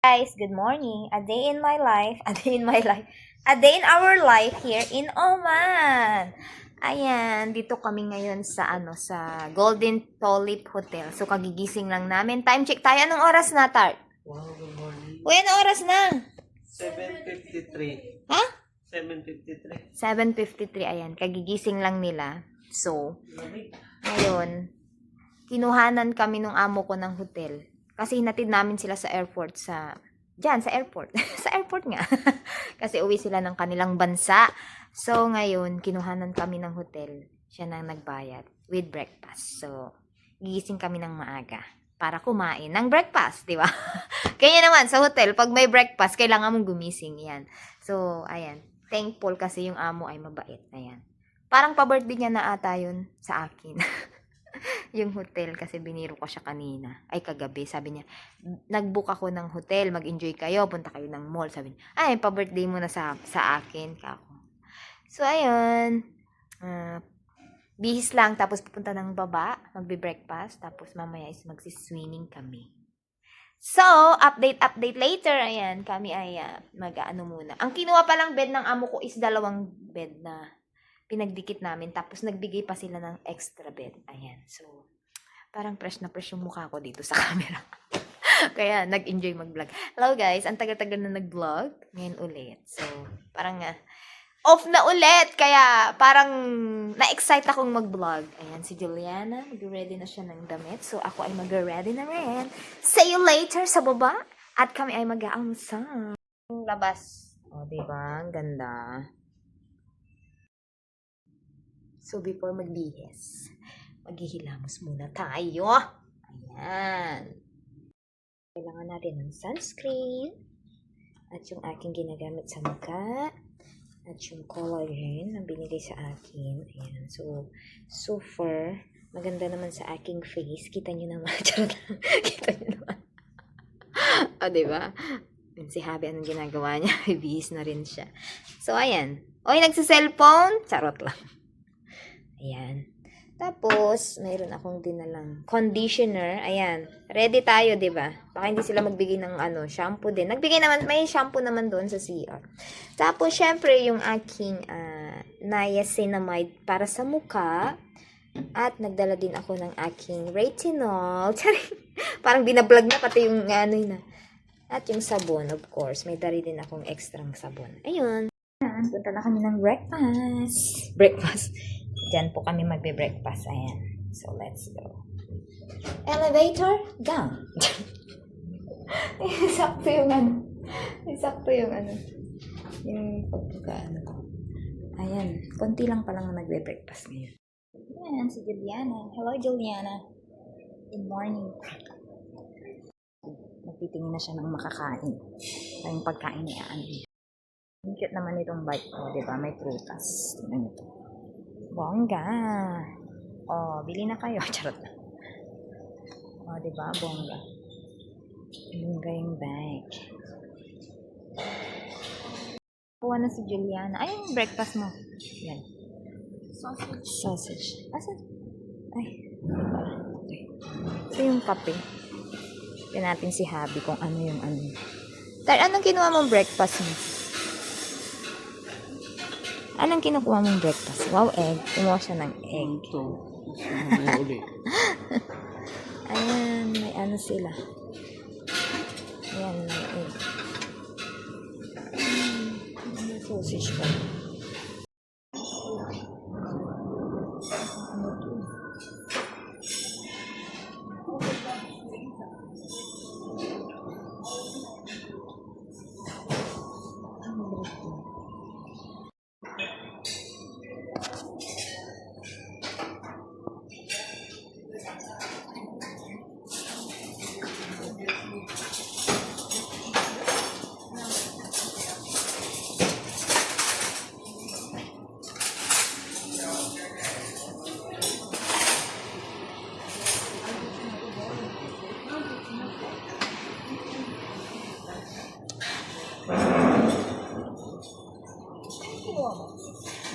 Guys, good morning. A day in my life, a day in my life, a day in our life here in Oman. Ayan, dito kami ngayon sa Golden Tulip Hotel. So kagigising lang namin. Time check tayo. Anong oras na, Tart? Wow, good morning. Uy, anong oras na? 7:53. Ha? 7:53. 7:53. Ayan, kagigising lang nila. So, ngayon, kinuhanan kami nung amo ko ng hotel. Kasi hinatid namin sila sa airport sa airport. Sa airport nga. Kasi uwi sila ng kanilang bansa. So, ngayon, kinuhanan kami ng hotel. Siya nang nagbayad with breakfast. So, gigising kami ng maaga para kumain ng breakfast, di ba? Kaya naman, sa hotel, pag may breakfast, kailangan mong gumising. Yan. So, ayan. Thankful kasi yung amo ay mabait. Ayan. Parang pa-birthday niya na ata yun sa akin. Yung hotel kasi biniro ko siya kanina. Ay, kagabi. Sabi niya, nag-book ako ng hotel. Mag-enjoy kayo. Punta kayo ng mall. Sabi niya, ay, pa-birthday mo na sa akin. Kako. So, ayun. Bihis lang. Tapos pupunta ng baba. Magbe-breakfast. Tapos mamaya is magsiswimming kami. So, update later. Ayan, kami ay mag-ano muna. Ang kinuha palang bed ng amo ko is 2 bed na pinagdikit namin. Tapos, nagbigay pa sila ng extra bed. Ayan. So, parang fresh na fresh yung mukha ko dito sa camera. Kaya, nag-enjoy mag-vlog. Hello, guys. Ang tagal-tagal na nag-vlog. Ngayon ulit. So, parang off na ulit. Kaya, parang na-excite akong mag-vlog. Ayan, si Juliana. Mag-ready na siya ng damit. So, ako ay mag-ready na rin. See you later sa baba. At kami ay mag-aamsa. Labas. O, diba? Ang ganda. So, before magbihis, maghihilamos muna tayo. Ayan. Kailangan natin ng sunscreen. At yung aking ginagamit sa mukha. At yung collagen na binigay sa akin. Ayan. So, super. Maganda naman sa aking face. Kita nyo naman. Kita nyo naman. O, diba? Si Habi, anong ginagawa niya? Bihis na rin siya. So, ayan. Oy, nagsiselfone? Charot lang. Ayan. Tapos, mayroon akong dinalang conditioner. Ayan. Ready tayo, di ba? Baka hindi sila magbigay ng shampoo din. Nagbigay naman, may shampoo naman doon sa CR. Tapos, syempre, yung aking niacinamide para sa mukha. At nagdala din ako ng aking retinol. Parang binablog na pati yung na. At yung sabon, of course. May dali din akong extrang sabon. Ayun. Punta na kami ng breakfast. Diyan po kami magbe-breakfast. Ayan. So, let's go. Elevator, down. Sakto yung yung pagkaano ko. Ayan. Konti lang palang na magbe-breakfast ngayon. Ayan, si Juliana. Hello, Juliana. Good morning. Magtitingin na siya ng makakain. Ito yung pagkain niya. Ang cute naman itong bike ko, diba? May prutas. Tingnan ito. Bongga. Oh, bili na kayo. Charot na. Oh, diba? Bongga. Bongga yung bike. Kuha na si Juliana. Ay, yung breakfast mo. Yan. Sausage. Asan? Ay. Okay. Ito yung kape. Tignan natin si Habi kung ano yung ano. Anong kinuha mong breakfast mo? Anong kinukuha mong breakfast? Wow, egg. Kumuha siya ng egg. Ayan, may ano sila. Ayan, may egg. May sausage pa.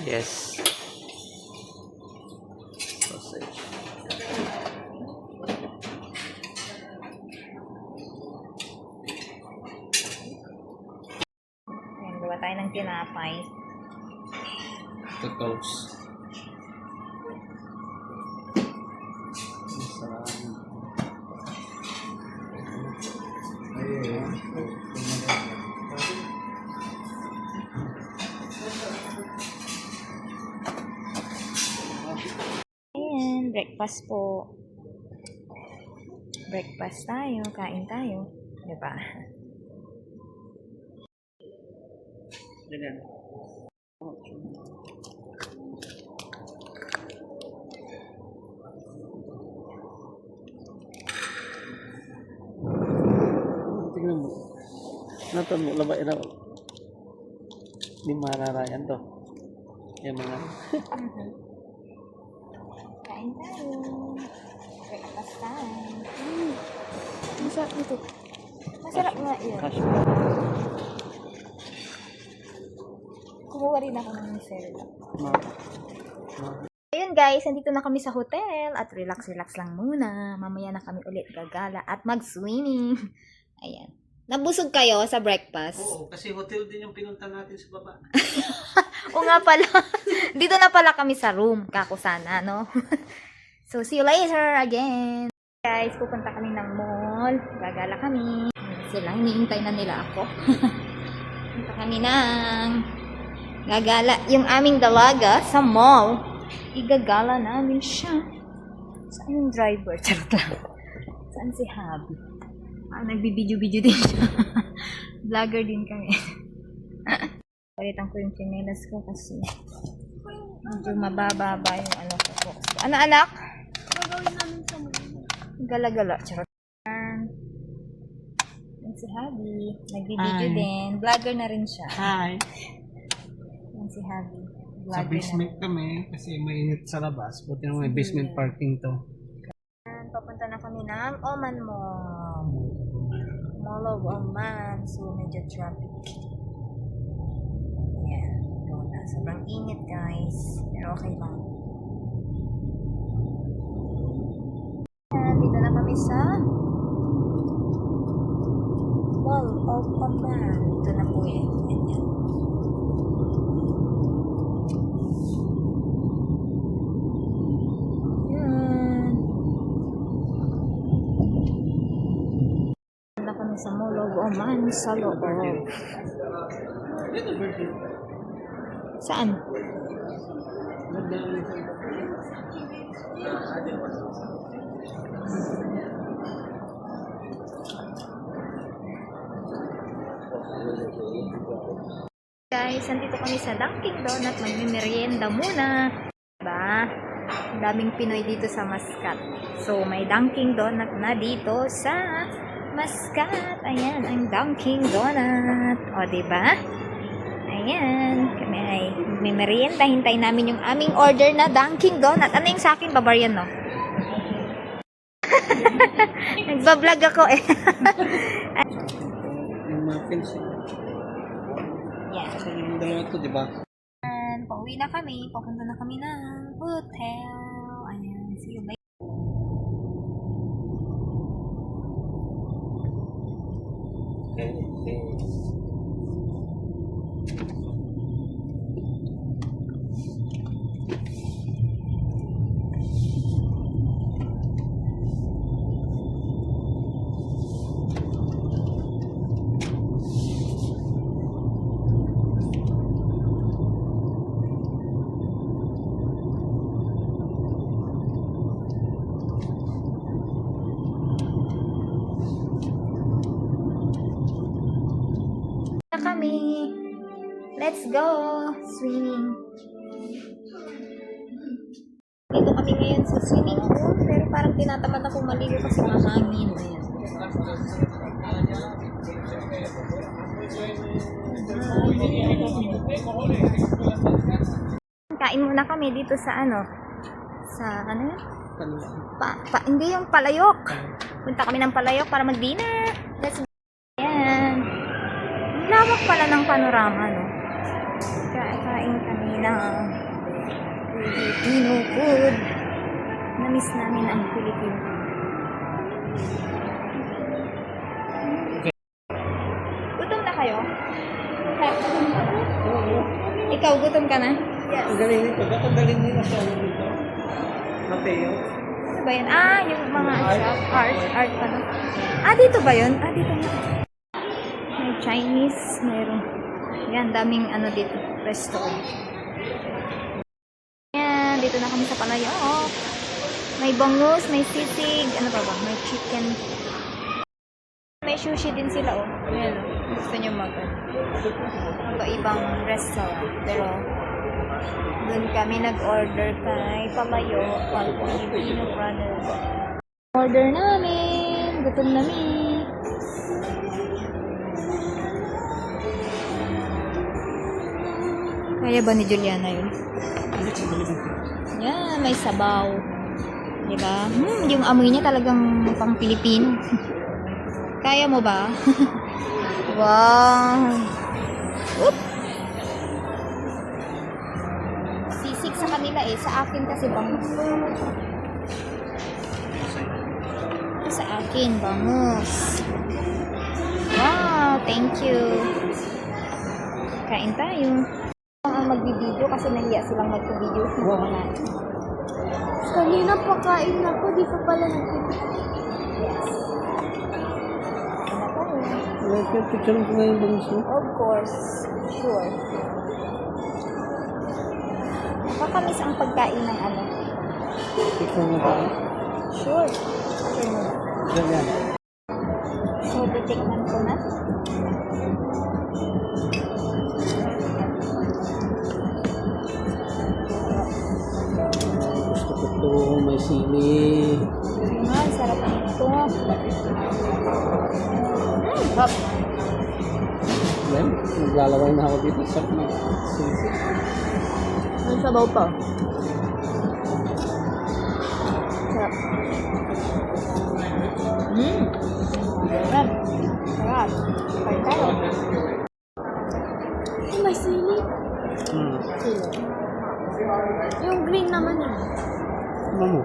Yes. Sausage. Gawa tayo ng tinapay. Ito toast. Masarap. Ayan, breakfast po. Breakfast tayo, kain tayo. Diba? Ganyan. Tingnan mo. Natan mo, labay na. Di mararayan to. Yan mga. Kain tayo. Breakfast time. Masarap nito. Masarap nga yun. Cash. Kumuha rin ako ng Cerelac. Ma- Ayun guys, nandito na kami sa hotel at relax-relax lang muna. Mamaya na kami ulit gagala at mag-swimming. Ayan. Nabusog kayo sa breakfast? Oo, kasi hotel din yung pinunta natin sa baba. O nga pala. Dito na pala kami sa room. Kako sana, no? So, see you later again. Guys, pupunta kami ng mall. Gagala kami. Sila, hinihintay na nila ako. Punta kami ng gagala. Yung aming dalaga sa mall. Igagala namin siya. Saan yung driver? Charot lang. Saan si Habi? Nagbibidyo-video din siya. Vlogger din kami. Palitan ko yung chinelas ko kasi medyo mababa yung ano ko. Ano anak? Gagawin namin sa mga. Gala-gala. Charot. Yan si Habi. Nagbibidyo Hi. din. Vlogger na rin siya. Hi. Yan si Habi. Sa Vlogger basement kami kasi mainit sa labas. Buti naman may basement parking to. na. Papunta na kami ng Oman Mall. Mall of Oman. So, medyo traffic. Ayan. Doon na. Sobrang init, guys. Pero okay lang. Ayan, dito na kami sa Mall of Oman. Ito na po yan. Ayan. Ayan. Na kami sa Mall of Oman sa loob. Saan? Guys, nandito kami sa Dunkin Donut. Magmimerienda muna. Diba? Ang daming Pinoy dito sa Mascat. So, may Dunkin Donut na dito sa Mascat. Ayan, ang Dunkin Donut. O, diba? Ayan. Kami ay magmimerienda. Hintay namin yung aming order na Dunkin Donut. Ano yung sa akin? Bavarian, no? Nagbablog ako eh. Yung muffins. Yan. Kasi yung dalawa to, di ba? And pauwi na kami. Papunta na kami ng hotel. Ayan. See you later. Na kami. Let's go swimming. Dito kami ngayon sa swimming pool, pero parang tinatamad akong maligo kasi mahangin. Ayan. Kain muna kami dito sa ano? Sa ano yun? Hindi yung palayok. Punta kami ng palayok para mag-dinner. Let's go. Ayan. Ang lawak pala ng panorama, no? Kain kami ng Filipino food. Namiss namin ang Filipino. Gutom na kayo? Kaya, Ikaw, gutom ka na? Yes. Ang galing nito. Dapat galing nila sa ano dito. Mateo. Ano ba yun? Ah, yung mga shop. Art pa na. Ah, dito ba yun? Ah, dito na. May Chinese, mayroon. Yan, daming ano dito. Restaurant. Yan, dito na kami sa Palayok. May bangus, may sisig. Ano pa ba? May chicken. May sushi din sila, oh. Ayan, oh. Gusto nyo iba-ibang restaurant. Pero, dun kami nag-order kay Palayo, Filipino Brothers. Order namin. Gutom na mi. Kaya ba ni Juliana yun? Yan, may sabaw. Diba? Yung amoy niya talagang pang Pilipino. Kaya mo ba? Wow. Oop. Sisig sa kanila eh. Sa akin kasi bangus. Sa akin, bangus. Wow, thank you. Kain tayo. Ang magbibideo kasi nahiya silang magpibideo. Wow. Kanina pakain ako, di pa pala nagpipit. Yes. Picture ko ngayon bangus mo. Of course. Sure. Nakakamiss ang pagkain ng ano. Picture mo tayo. Sure. Sure mo na. Ganyan. So, titikman ko na. Gusto ko ito. May sili. Ay, sarap nito. Hop. Yan. Naglalaway na ako dito. Sarap na sili. May sabaw pa. Sarap. Sarap. Sarap. Kain tayo. May sili. Sili. Yung green naman yun. Ano mo?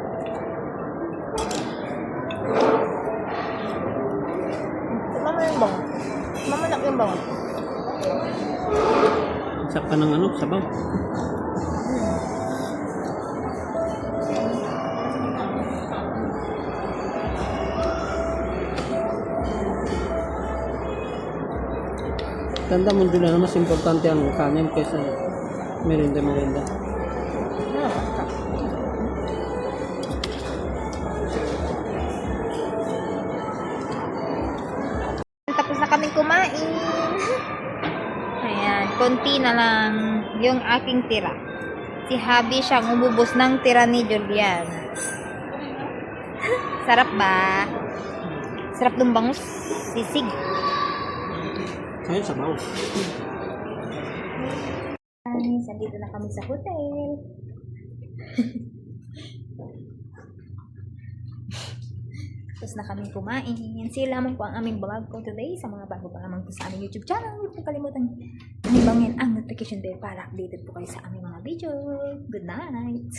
Mama yung bango. Mamanak yung bango. Sarap ka ng ano? Sabaw. Tanda mo din na mas importante ang kanin kaysa merinda. Tapos na kaming kumain. Ayan, konti na lang yung aking tira. Si Habi siyang umubos ng tira ni Julian. Sarap ba? Sarap ng bangus. Sisig. Ayun, sabaw. Guys, andito na kami sa hotel. Tapos na kami kumain. Sila lamang po ang aming vlog ko today. Sa mga bago pa lamang po sa aming YouTube channel, huwag po kalimutan ibangin ang notification bell para updated po kayo sa aming mga video. Good night!